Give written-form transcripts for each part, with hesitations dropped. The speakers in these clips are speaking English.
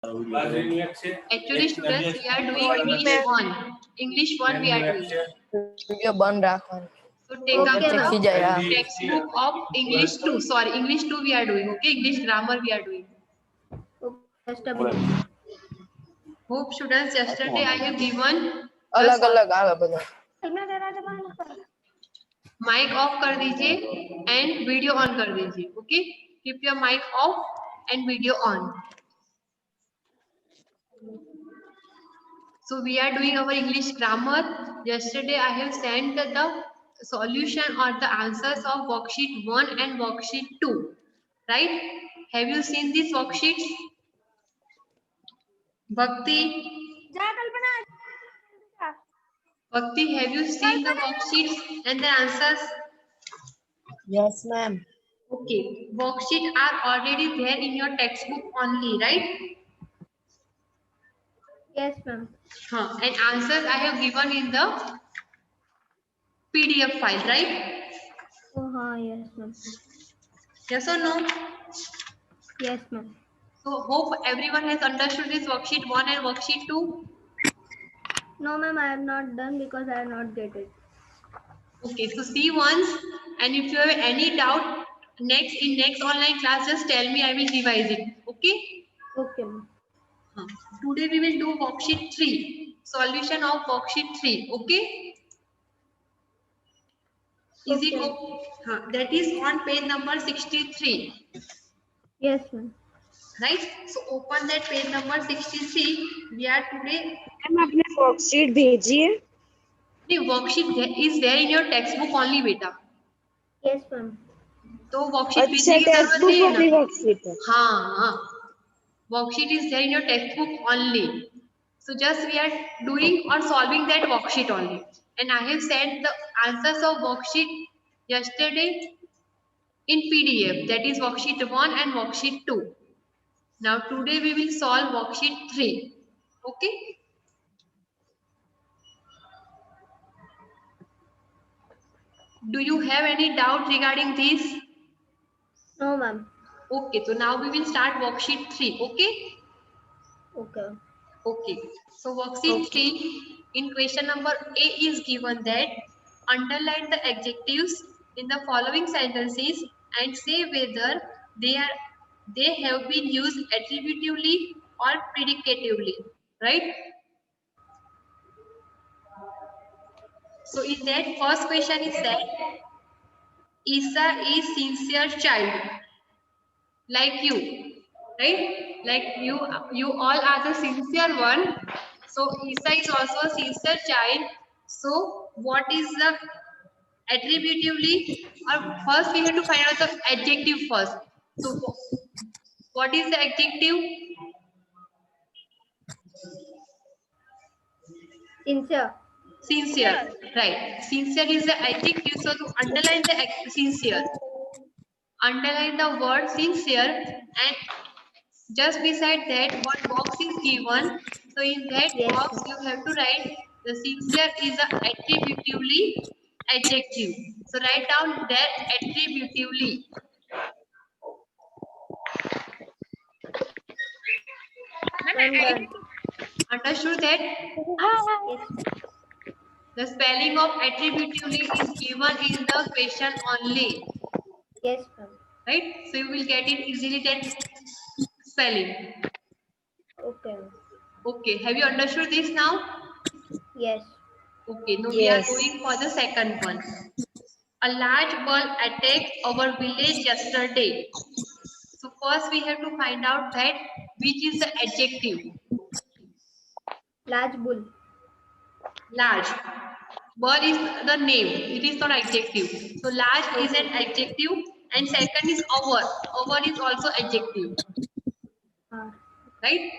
Actually, students, we are doing English 1. English 1 we are doing. Video बंद रखो So take up Okay, the Jaya. textbook of English 2. Sorry, English 2 we are doing. Okay, English grammar we are doing. Just a minute. Hope students, yesterday I have given अलग अलग आवे બધા mic off कर दीजिए and video ऑन कर दीजिए. Okay, keep your mic off and video on. So we are doing our English grammar. Yesterday I have sent the solution or the answers of worksheet 1 and worksheet 2. Right? Have you seen these worksheets? Bhakti, Bhakti, have you seen the worksheets and the answers? Yes ma'am. Okay, worksheets are already there in your textbook only, right? Yes, ma'am. And answers I have given in the PDF file, right? Oh, yes, ma'am. Yes or no? Yes, ma'am. So hope everyone has understood this worksheet 1 and worksheet 2. No, ma'am, I have not done because I have not get it. Okay, so see once, and if you have any doubt next online class, just tell me, I will revise it. Okay? Okay, ma'am. Today we will do worksheet 3, solution of worksheet 3. Okay? Is it okay? That is on page number 63. Yes, ma'am. Right? So open that page number 63. We are today. Ma'am आपने worksheet भेजी है? The worksheet is there in your textbook only, beta. Yes, ma'am. तो worksheet अच्छा, भेजने की जरूरत नहीं है ना? वर्कशीट है. हाँ, worksheet is there in your textbook only. So just we are doing or solving that worksheet only. And I have sent the answers of worksheet yesterday in PDF. That is worksheet 1 and worksheet 2. Now today we will solve worksheet 3. Okay? Do you have any doubt regarding this? No, ma'am. Okay, so now we will start worksheet 3. Okay? Okay. Okay. So worksheet 3, in question number A is given that underline the adjectives in the following sentences and say whether they have been used attributively or predicatively. Right? So in that first question is that Isa is sincere child, like you, right? Like you all are the sincere one. So Isa is also a sincere child. So what is the attributively? Or first we have to find out the adjective first. So what is the adjective? Sincere. Sincere, right? Sincere is the adjective. So to underline the sincere, underline the word sincere, and just beside that one box is given. So in that Yes, box sir. you have to write the sincere is a attributively adjective. So write down there attributively. Ma'am, done. Understood that? Yes. The spelling of attributively is given in the question only. Yes, ma'am. Right? So you will get it easily, that spelling. Okay. Okay. Have you understood this now? Yes. Okay. Now Yes. we are going for the second one. A large bull attacked our village yesterday. So first we have to find out that which is the adjective. Large bull. Large. Bull is the name. It is not adjective. So large is an adjective, and second is our. Our is also adjective. Right?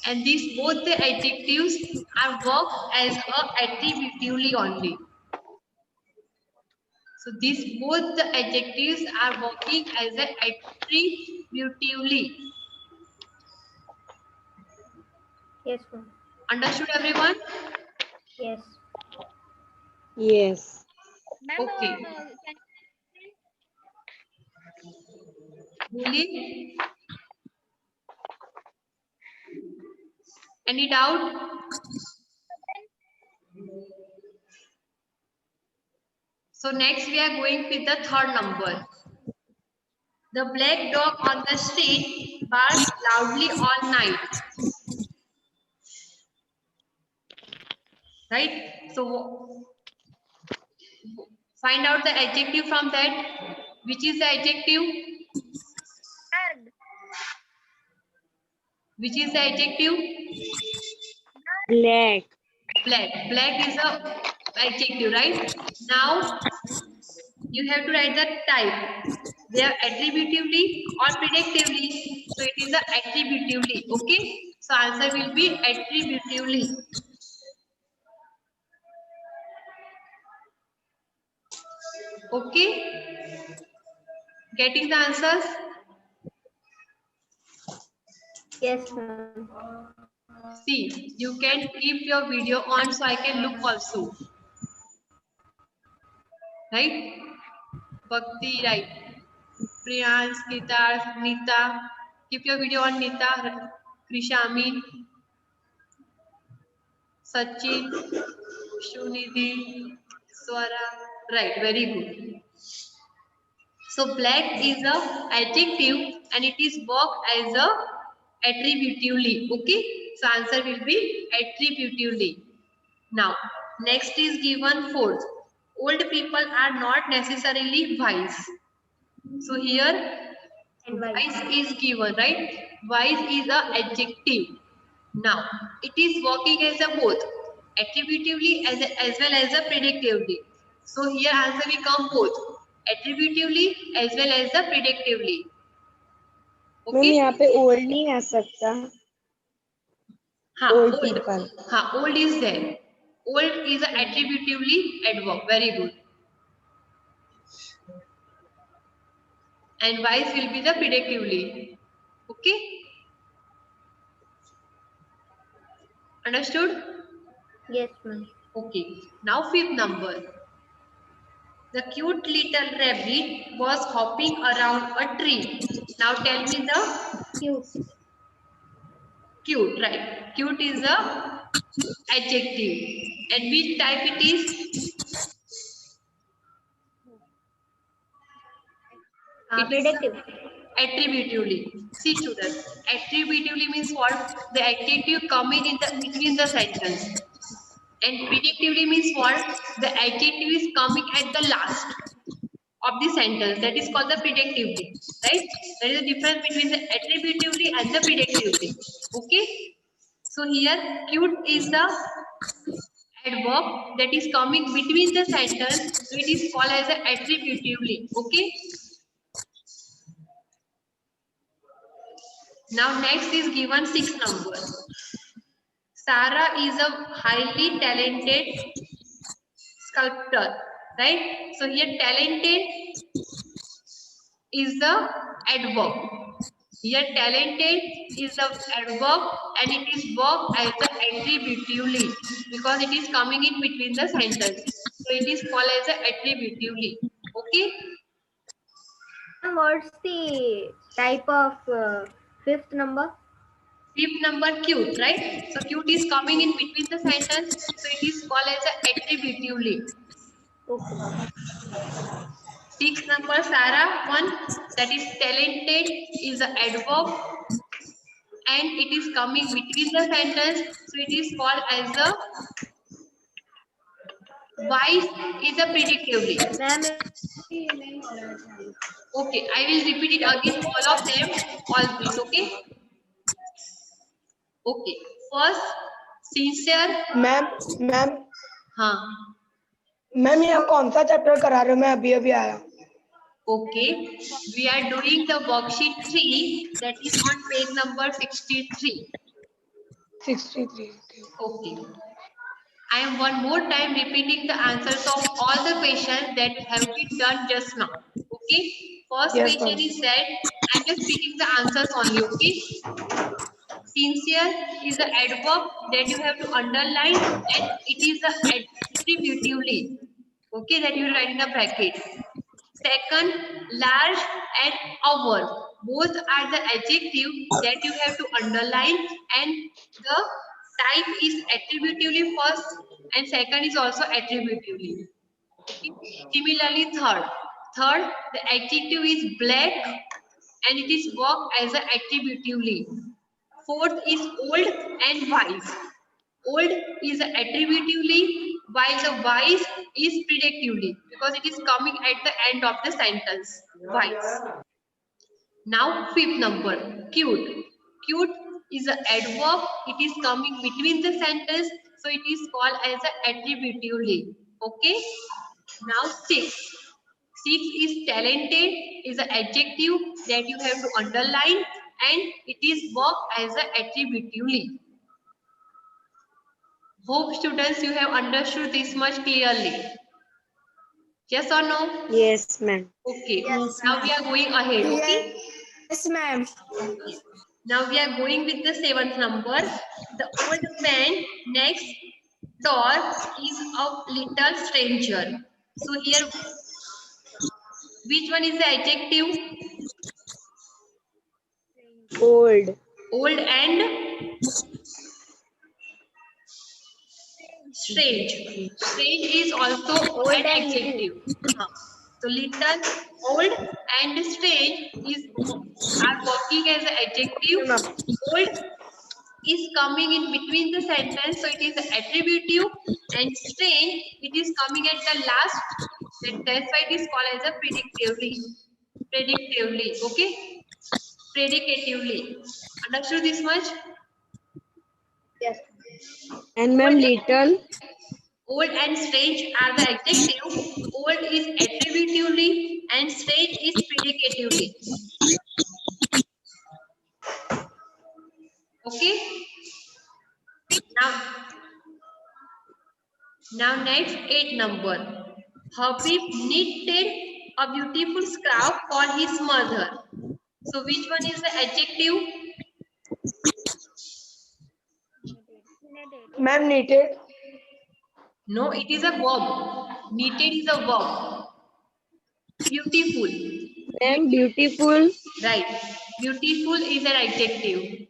And these both the adjectives are worked as a attributively only. So these both the adjectives are working as a attributively. Yes, ma'am. Understood everyone? Yes. Yes. Okay. बोलिए. Any doubt? So next we are going with the third number. The black dog on the street barks loudly all night. Right? So find out the adjective from that. Which is the adjective? Which is the adjective? Black. Black. Black is a adjective, right? Now you have to write the type. They are attributively or predictively. So it is a attributively. Okay. So answer will be attributively. Okay. Getting the answers? Yes, ma'am. See, you can keep your video on so I can look also. Right? Bhakti, right. Priyans, Nita, Nita. Keep your video on, Nita. Krishami, Sachin, Shunidhi, Swara. Right, very good. So black is a adjective and it is worked as a attributively. Okay. So answer will be attributively. Now, next is given fourth. Old people are not necessarily wise. So here, And why? wise is given, right? Wise is a adjective. Now, it is working as a both, attributively as well as a predictively. So here answer become both, attributively as well as the predictively. Ma'am यहाँ Okay? पे old नहीं आ सकता. हाँ, Old old. people. हाँ, old is there. Old is a attributively adverb. Very good. And wise will be the predictively. Okay? Understood? Yes, ma'am. Okay. Now fifth number. The cute little rabbit was hopping around a tree. Now tell me the Cute. cute, right? Cute is a adjective. And which type it is? Predictive. Attributively. See children, attributively means what? The adjective coming in the between the sentence. And predictively means what? The adjective is coming at the last of the sentence. That is called the predictively. Right? There is a difference between the attributively and the predictively. Okay? So here cute is the adverb that is coming between the sentence. So it is called as a attributively. Okay? Now next is given 6 number. Sarah is a highly talented sculptor, right? So here talented is the adverb. Here talented is the adverb and it is worked as the attributively because it is coming in between the sentence. So it is called as a attributively. Okay? And what's the type of fifth number? Fifth number cute, right? So cute is coming in between the sentence. So it is called as a attributively. Okay. Sixth number Sarah one, that is talented is an adverb and it is coming between the sentence. So it is called as a wise is a predictively. Ma'am, Okay, I will repeat it again, all of them, all these, okay? Okay, first, sincere, ma'am हाँ, ma'am ये कौन सा chapter करा रहे हो? मैं अभी अभी आया. okay. We are doing the worksheet 3, that is on page number 63. 63. Okay. I am one more time repeating the answers of all the questions that have been done just now. Okay. First Yes, question ma'am. is said, I am just repeating the answers only. Okay. Sincere is the adverb that you have to underline and it is the attributively. Okay, that you will write in a bracket. Second, large and our. Both are the adjective that you have to underline and the Type is attributively first and second is also attributively. Okay. Similarly, third, the adjective is black and it is work as a attributively. Fourth is old and wise. Old is attributively, while the wise is predictively because it is coming at the end of the sentence. Wise. Now fifth number, cute. Cute is an adverb. It is coming between the sentence, so it is called as a attributively. Okay. Now six. Six is talented is an adjective that you have to underline and it is work as a attributively. Hope students you have understood this much clearly. Yes or no? Yes, ma'am. Okay. Yes, Now we are going ahead. Okay. Yes, ma'am. Now we are going with the seventh number. The old man next door is a little stranger. So here, which one is the adjective? Old. Old and strange. Strange is also an adjective. So little, old and strange are working as an adjective. Old is coming in between the sentence, so it is attributive, and strange it is coming at the last. That's why it is called as a predictively. Predictively, okay? Predicatively. Understood this much? yes. And ma'am, little. Old and strange are the adjective. Old is attributively and strange is predicatively. Okay? Now next 8 number. Habib knitted a beautiful scarf for his mother. So which one is the adjective? Ma'am, needed. No, it is a verb. Knitted is a verb. Beautiful. Ma'am, beautiful. Right. Beautiful is an adjective.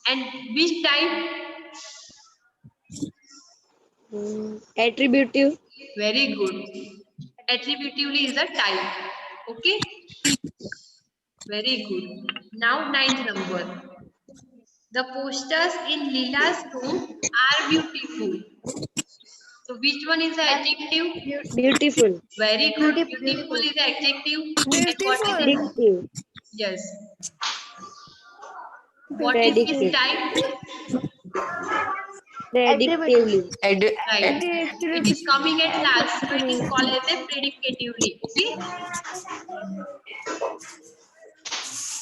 And which type? Attributive. Very good. Attributively is a type. Okay. Very good. Now ninth number. The posters in Leela's room are beautiful. So which one is the adjective? Beautiful. Very good. Beautiful is the adjective. And what is it? Predictive. Yes. What is its Predictive. type? Predictively. Right. It is coming at last. So it is called as a predicatively. Okay.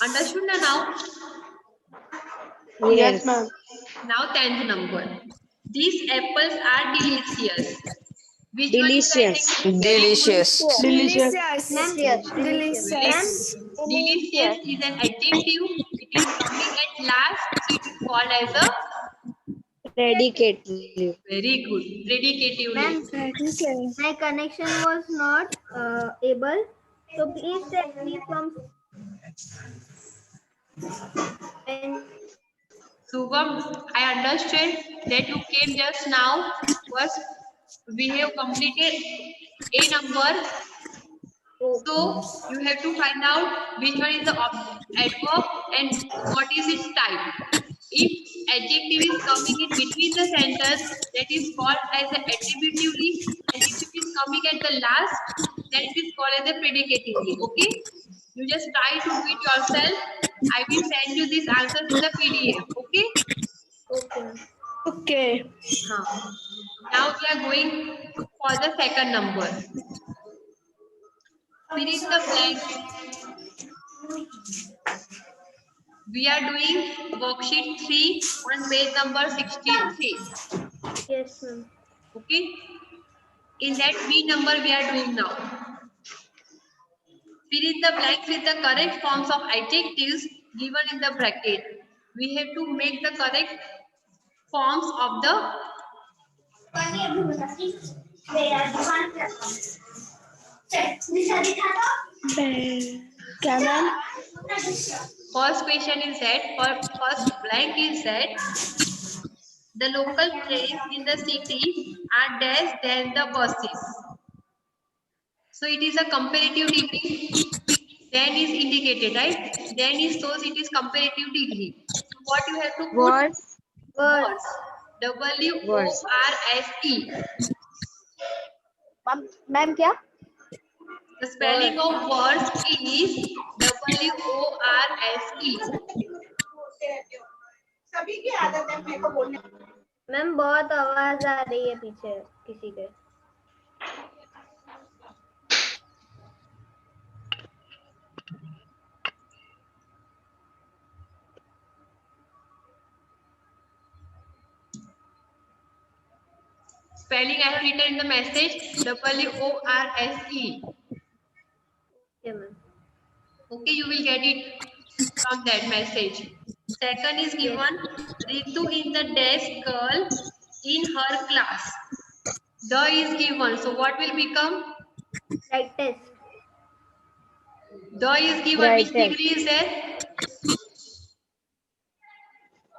Understood now? Yes, Yes. ma'am. Now 10th number. These apples are delicious. Which Delicious. one is the adjective? Delicious. Delicious. Ma'am, yes. Delicious. Delicious is an adjective. It is coming at last, so it is called as a Predicative. very good. Predicatively. Ma'am, my connection was not able. So please tell me from when Subham, I understand that you came just now. First, we have completed a number. So you have to find out which one is the adverb and what is its type. If adjective is coming in between the sentence, that is called as a attributively, and if it is coming at the last, then it is called as a predicatively. Okay? You just try to do it yourself. I will send you these answers in the PDF. Okay? Okay. Now we are going for the second number. Fill in the blanks. We are doing worksheet 3 on page number 63. yes, ma'am. Okay? In that B number we are doing now. Fill in the blanks with the correct forms of adjectives given in the bracket. We have to make the correct forms of the क्या ma'am? first question is that, first blank is that The local trains in the city are less than the buses. So it is a comparative degree. Then is indicated, right? Then is shows it is comparative degree. So what you have to put? Worse. Worse. W-O-R-S-E. Ma'am क्या? The spelling of worse is W-O-R-S-E. सभी की आदत है मेरे को बोलने ma'am बहुत आवाज आ रही है पीछे किसी के. Spelling I have written in the message W-O-R-S-E. Okay, ma'am. Okay, you will get it from that message. Second is given, Ritu is the desk girl in her class. The is given, so what will become? Right test. The is given, which Brightest. degree is there?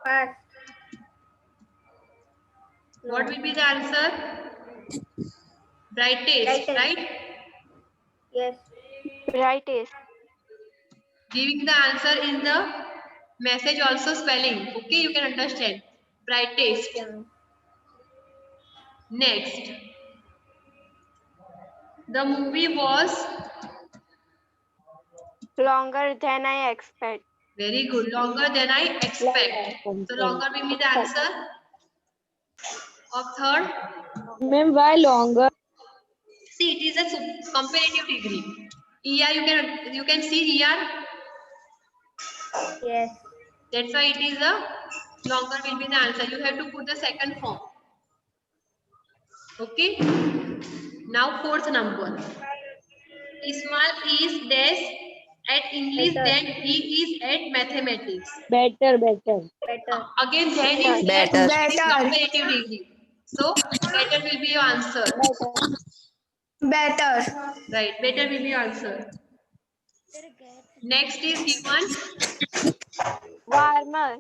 Fast. What will be the answer? Brightest, Brightest. right? Yes. Brightest. Giving the answer in the message also spelling. Okay, you can understand. Brightest. Okay, ma'am. Next. The movie was Longer than I expect. very good. Longer than I expect. So longer will be the answer of third. Ma'am, why longer? See, it is a comparative degree. ER you can see ER. Yes. That's why it is a longer will be the answer. You have to put the second form. Okay. Now fourth number. Ismail is dash at English Better. than he is at mathematics. Better. Better. Again, then is Better. that it is comparative degree. So better will be your answer. better Right, better will be your answer. Next is given. Warmer.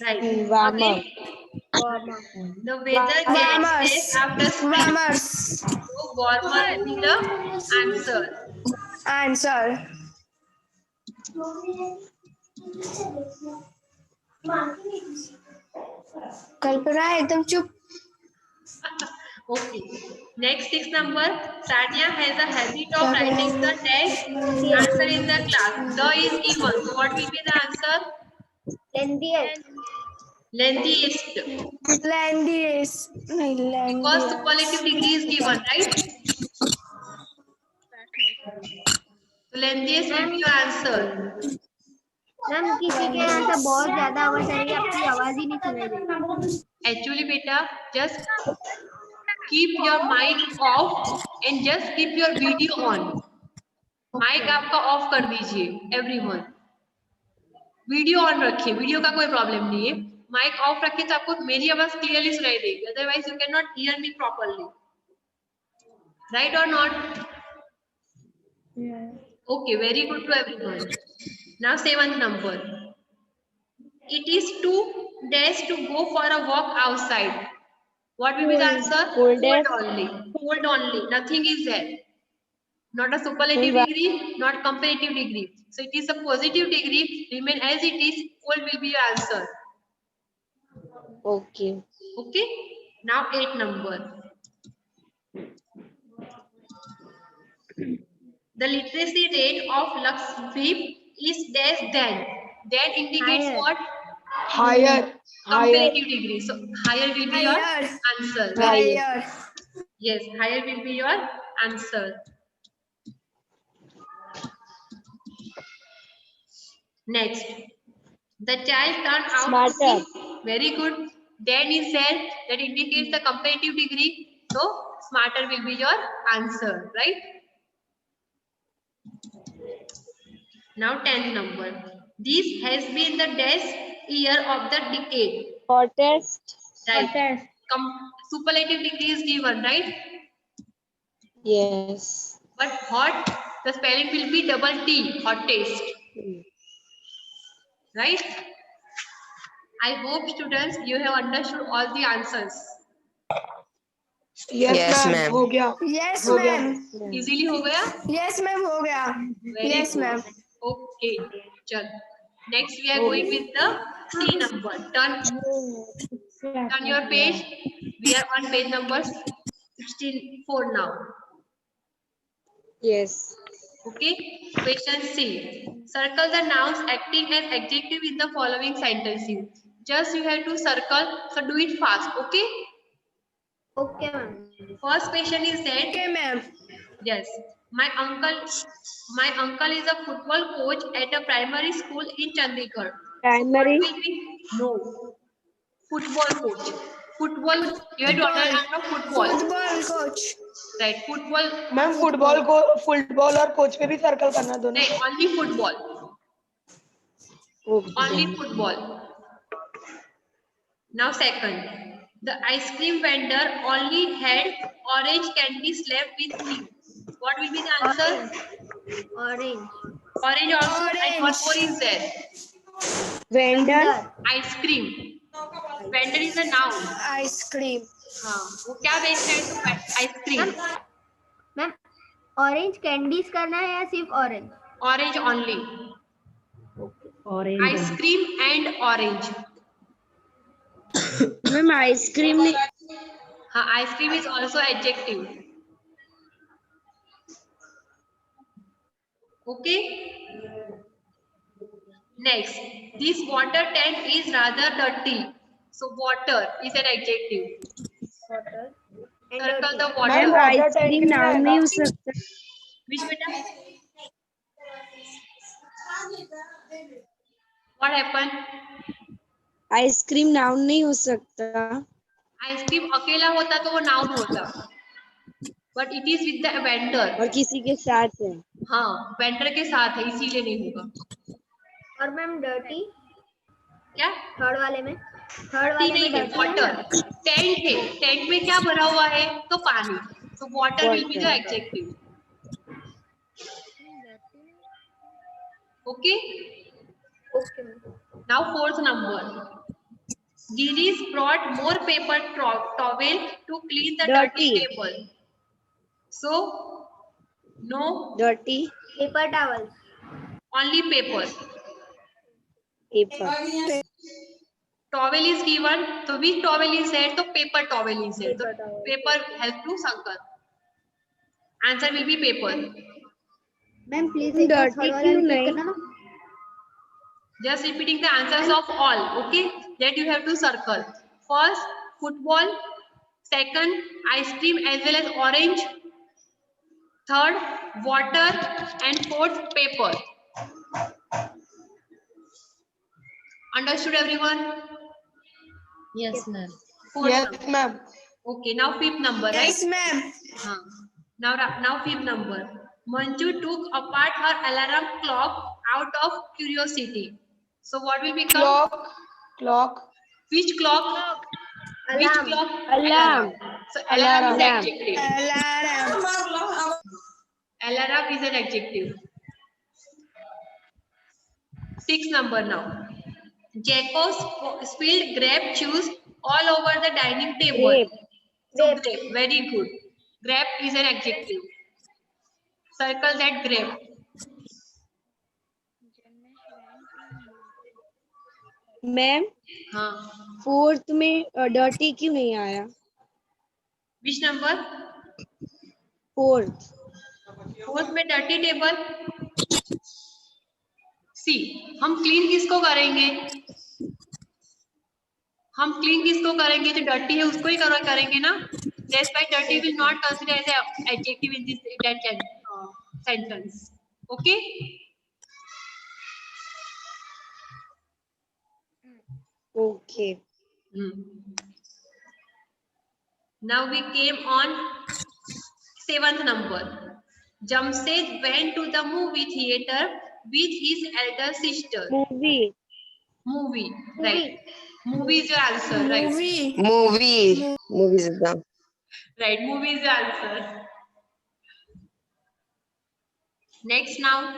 Right. Warmer. Again, Warmer. the weather gets after spring. warmers So warmer will be the answer. answer कल्पना एकदम चुप Okay. Next 6 number. Sania has a habit of writing the test answer in the class. The is given. So what will be the answer? Lengthiest. Lengthiest. lengthiest नहीं Because lengthiest superlative degree is given, right? So lengthiest will be your answer. Ma'am किसी के यहाँ से बहुत ज्यादा आवाज आ रही है आपकी आवाज ही नहीं सुनाई दे रही. Actually, beta, just keep your mic off and just keep your video on. Mic आपका ऑफ कर दीजिए, everyone. वीडियो ऑन रखिए, वीडियो का कोई प्रॉब्लम नहीं है. माइक ऑफ रखिए तो आपको मेरी आवाज क्लियरली सुनाई देगी. Otherwise you can not hear me properly. Right और not? Okay, very good to everyone. Now 7th number. It is too dash to go for a walk outside. What will be the answer? Coldest. Cold only. Cold only. Nothing is there. Not a superlative degree, not comparative degree. So it is a positive degree. Remain as it is. Cold will be your answer. Okay. Okay. Now 8 number. The literacy rate of Lakshadweep is dash than. Then indicates Higher. what? higher Comparative degree. So higher will be your Higher. answer. Very good. higher Yes, higher will be your answer. Next, the child turned out Smarter. to be very good. Then is there that indicates the comparative degree. So smarter will be your answer, right? Now 10th number. This has been the best year of the decade. Hottest. Right. Superlative degree is given, right? Yes. But hot, the spelling will be double T, hottest. Right? I hope students you have understood all the answers. Yes Yes, ma'am ma'am. हो गया yes हो गया ma'am Easily हो गया? Yes ma'am हो गया Very yes good. Ma'am Okay, चल. Next we are going with the C number. Turn your page. We are on page number 64 now. Yes. Okay. Question C. Circle the nouns acting as adjective in the following sentences. Just you have to circle. So do it fast. Okay. Okay, ma'am. First question is that. Okay ma'am Yes. My uncle is a football coach at a primary school in Chandigarh. Primary. What will be? No. Football coach. Football. You have to understand football. Football coach Right. Football. Ma'am football और coach पे भी circle करना दोनों No, only football. Okay. Only football. Now second. The ice cream vendor only had orange candies left with him. What will be the answer? Orange. Orange also. And what more is there? Vendor. Ice cream. Vendor is a noun. Ice cream हाँ, वो क्या बेच रहे हैं? तो ice cream. Ma'am orange candies करना है या सिर्फ orange? Orange only. Ice cream and orange. Ma'am ice cream ने हाँ, ice cream is also adjective. Okay. Next, this water tank is rather dirty. So water is an adjective. Circle the water. Ma'am water ice cream tank noun नहीं नहीं हो आएगा। सकता. Which beta? What happened? Ice cream noun नहीं हो सकता. Ice cream अकेला होता तो वो नाउन होता. But it is with the vendor. और किसी के साथ है. हाँ, वेंडर के साथ है इसीलिए नहीं होगा. और मैम डर्टी क्या? थर्ड वाले में नहीं है, वाटर. टैंक है. टैंक में क्या भरा हुआ है? तो पानी. So water will be the adjective. Okay. Okay ma'am. Now fourth number. Girish brought more paper towel to clean the dirty Dirty. table. So no, Dirty. Paper towel. only paper. Paper. Towel is given, so which towel is there? So paper towel is there. So paper help to Shankar. Answer will be paper. Ma'am please Dirty क्यों नहीं? Just repeating the answers of all. Okay, that you have to circle. First, football. Second, ice cream as well as orange. Third, water, and fourth, paper. Understood, everyone? Yes, ma'am. Fourth yes number. Ma'am. Okay, now fifth number, right? Yes ma'am Huh. Now fifth number. Manju took apart her alarm clock out of curiosity. So what will become? Clock Which clock? Which Alarm. clock? Alarm. So alarm is Alarm. adjective. Alarm Alarm is an adjective. Sixth number now. Jacob spilled grape juice all over the dining table. Grape. So grape, very good. Grape is an adjective. Circle that grape. Ma'am हाँ. Fourth में dirty क्यों नहीं आया? Which number? Fourth. Fourth में dirty table. See, हम clean किसको करेंगे? हम clean किसको करेंगे? जो dirty है उसको ही करेंगे ना? That's why dirty will not consider as an adjective in this sentence. Okay? Okay. Now we came on seventh number. Jamshed went to the movie theater with his elder sister. Movie. Movie, right? Movie is your answer, right? Movie is the. Right, movie is your answer. Next now,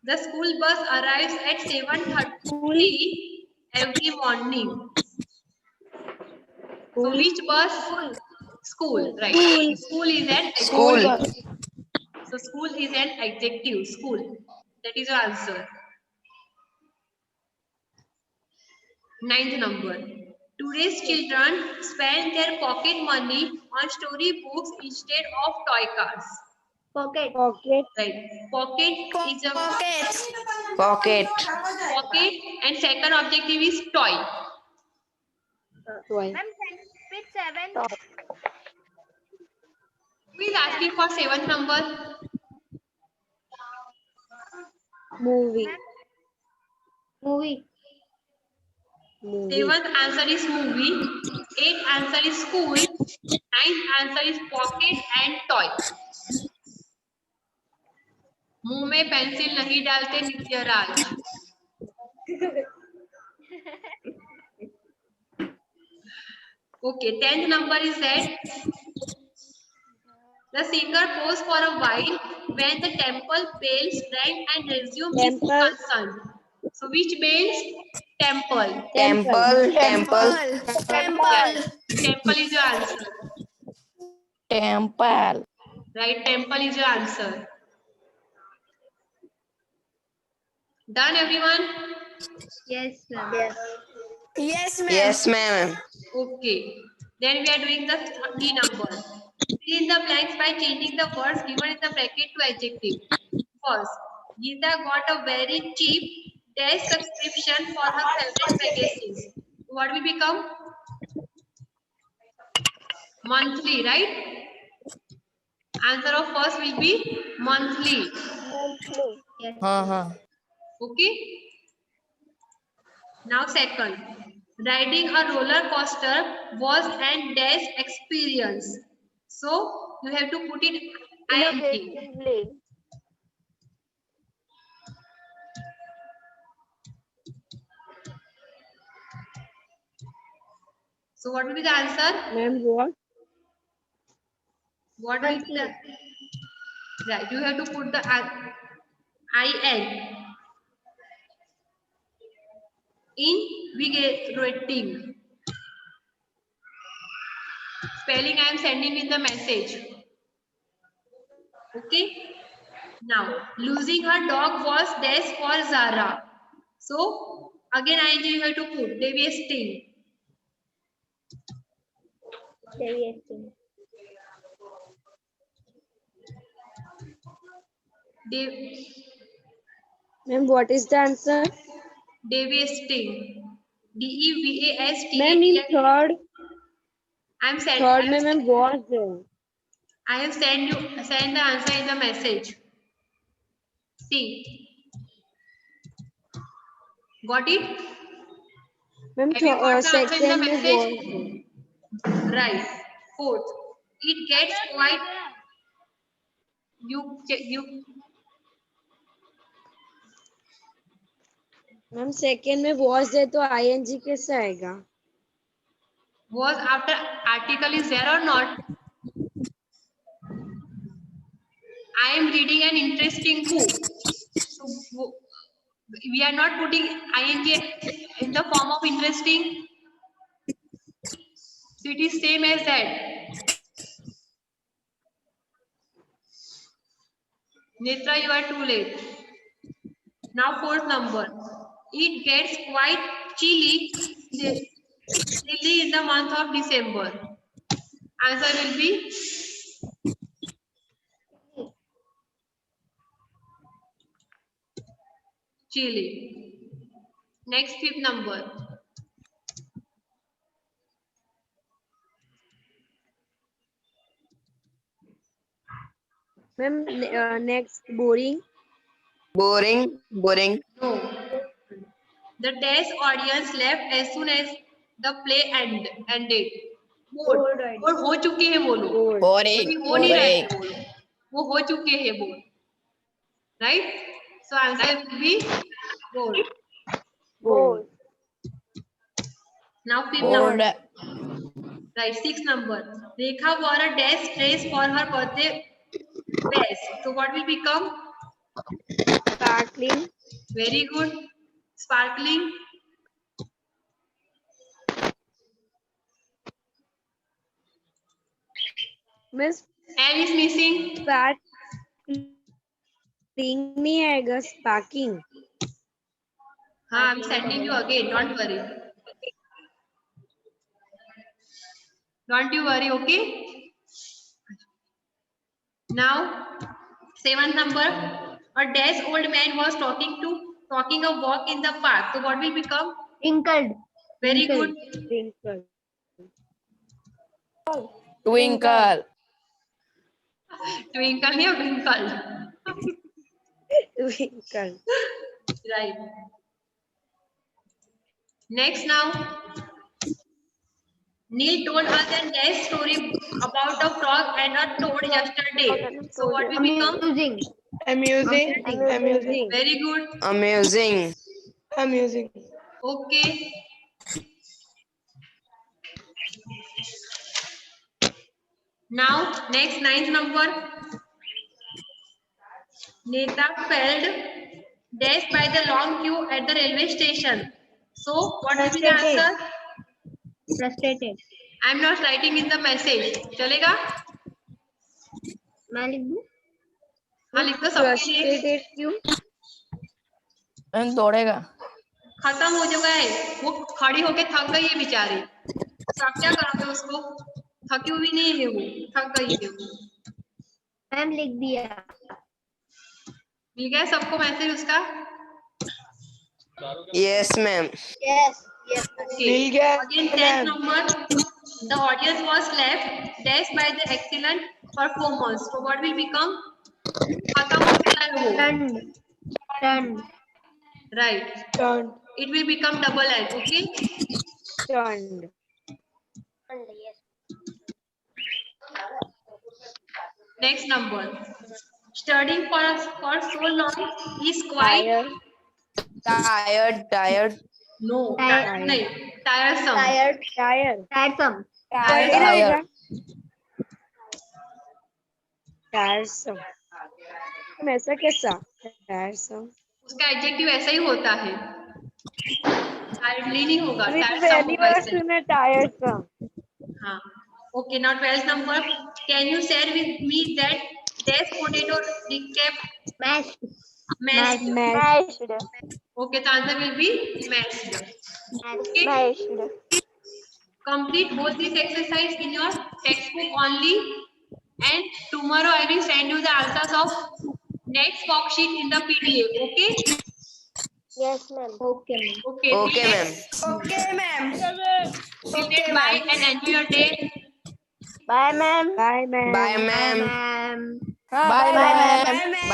the school bus arrives at 7:30 every morning. So which bus? School, right. School is an School. adjective. So school is an adjective. School. That is your answer. 9th number. Today's children spend their pocket money on story books instead of toy cars. Pocket. Pocket. Right. Pocket is a Pocket. pocket and second objective is toy. Toy. Ma'am, with 7. Who is asking for 7th number? Movie. Movie. Movie. 7th answer is movie. 8th answer is school. 9th answer is pocket and toy. मुंह में pencil नहीं डालते Nityaraj. Okay, 10th number is that the singer posed for a while when the temple bells rang and resumed his Temple. concern. So which bells? Temple. Temple. Temple. Temple. Temple is your answer. Temple. Right, temple is your answer. Done, everyone? Yes, ma'am. Yes, ma'am. Yes, ma'am. Okay. Then we are doing the 30 number. Fill in the blanks by changing the words given in the bracket to adjective. First, Geeta got a very cheap dash subscription for her favorite magazines. What will become? Monthly, right? Answer of first will be monthly. Yes. Okay. Now second, riding a roller coaster was an dash experience. So you have to put it ing. So what will be the answer? Ma'am, what? What will be the right? You have to put the in. Invigorating. Spelling I am sending in the message. Okay. Now, losing her dog was dash for Zara. So, again ing you have to put. Devastating. Ma'am, what is the answer? Devastating. Devasting. Ma'am, in third. I am sending. Third में ma'am was there. I have send the answer in the message. See. Got it? Ma'am, Have you got the answer in the second में message? was there. Right. Fourth. It gets quite. You. Ma'am second में was there तो ing कैसे आएगा? Was after article is there or not? I am reading an interesting book. So we are not putting ing in the form of interesting. So it is same as that. Netra, you are too late. Now fourth number. It gets quite chilly in the month of December. Answer will be chilly. Next fifth number. Ma'am, next boring. Boring. Boring. No. The dash audience left as soon as the play ended. Bored. और हो चुके हैं बोलो. Boring. अभी हो नहीं रहा है बोलो. वो हो चुके हैं बोल. Right? So answer will be bored. Bored. Now fifth number. Right, sixth number. Rekha wore a dash dress for her birthday dress. So what will become? Sparkling. Very good. Sparkling. Miss L is missing. SPAC ring नहीं आएगा स्पैकिंग. हाँ, I'm sending you again. Don't worry. Don't you worry, okay? Now, 7th number. A dash old man was talking a walk in the park. So what will become? Twinkled. Very good. Twinkle. Twinkle. Twinkle नहीं twinkle. Twinkle. Right. Next now. Neil told us a dash story about a frog and a toad yesterday. So what will become? Amusing. Amusing. Amusing. Very good. Amusing. Amusing. Okay. Now, next 9th number. Neta felt dash by the long queue at the railway station. So, what will be the Frustrated. answer? Frustrated. I am not writing in the message. चलेगा? मैं लिख दूं? हाँ लिख दो सबके लिए. Frustrated क्यों? दौड़ेगा. खत्म हो चुका है. वो खड़ी होके थक गई है बेचारी. तो आप क्या करोगे उसको? थकी हुई नहीं है वो, थक गई है वो. मैम लिख दिया. मिल गया सबको मैसेज उसका? Yes, ma'am. Yes. Yes. Okay. मिल गया, Again, 10th ma'am. number. The audience was left dash by the excellent performance. So what will become? खत्म हो चुका है वो. Turned. Turned. Right. Turn. It will become double L. Okay. Turned. Next number. Studying for so long is quite Tired. no Tired. नहीं tiresome. Tired. Tiresome. Tiresome. Tiresome. तुम ऐसा कैसा? Tiresome. उसका एडजेक्टिव ऐसा ही होता है. Tiredly नहीं होगा. अभी तो Tiresome पहली होगा बार इससे. सुना tiresome. हाँ. Okay. Now 12th number. Can you share with me that dash potato recap Mashed. mashed? Mashed. Okay. The answer will be mashed. Okay. Mashed. Complete both these exercise in your textbook only, and tomorrow I will send you the answers of next worksheet in the PDF. Okay. Yes, ma'am. Okay, ma'am. Okay. Okay, till ma'am. Okay, ma'am. then- till then, bye and enjoy your day. Bye, ma'am. Bye, ma'am. Bye, ma'am. Ma'am. Bye, ma'am. Bye.